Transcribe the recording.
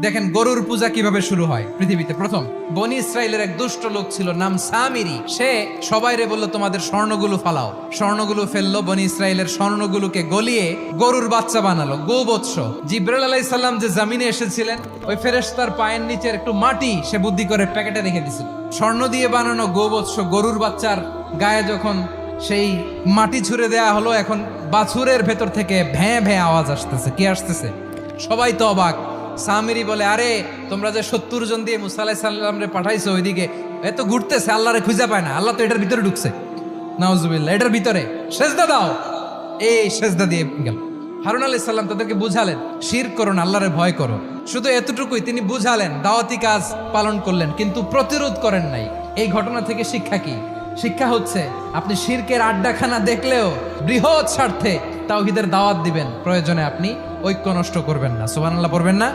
দেখেন গরুর পূজা কিভাবে শুরু হয় পৃথিবীতে প্রথম। বনি ইসরায়েলের এক দুষ্ট লোক ছিল, নাম সামিরি। সে সবাইরে বলল তোমাদের স্বর্ণগুলো ফালাও। স্বর্ণগুলো ফেললো, বনি ইসরায়েলের স্বর্ণগুলোকে গলিয়ে গরুর বাচ্চা বানালো, গোবৎস। জিব্রাইল আলাইহিস সালাম যে জামিনে এসেছিলেন, ওই ফেরেশতার পায়ের নিচের একটু মাটি সে বুদ্ধি করে প্যাকেটে রেখে দিছিল। স্বর্ণ দিয়ে বানানো গোবৎস গরুর বাচ্চার গায়ে যখন সেই মাটি ছুঁড়ে দেয়া হলো, এখন বাছুরের ভেতর থেকে ভ্যাঁ ভ্যাঁ আওয়াজ আসতেছে। কি আসতেছে? সবাই তো অবাক। সামিরি বলে, আরে তোমরা যে 70 জন দিয়ে মুসা আলাইহিস সালাম রে পাঠাইছো ওইদিকে, এত ঘুরতেছে, আল্লাহরে খুঁজে পায় না, আল্লাহ তো এটার ভিতরে ঢুকছে। নাউজুবিল্লাহ, এটার ভিতরে সেজদা দাও। এই সেজদা দিয়ে গেল। হারুন আলাইহিস সালাম তাদেরকে বুঝালেন, শিরক করো না, আল্লাহরে ভয় করো। শুধু এতটুকুই তিনি বুঝালেন, দাওয়াতি কাজ পালন করলেন, কিন্তু প্রতিরোধ করেন নাই। এই ঘটনা থেকে শিক্ষা কি? শিক্ষা হচ্ছে, আপনি শিরকের আড্ডাখানা দেখলেও বৃহৎ স্বার্থে তাওহীদের দাওয়াত দিবেন, প্রয়োজনে আপনি ঐক্য নষ্ট করবেন না। সুবহানাল্লাহ পড়বেন না?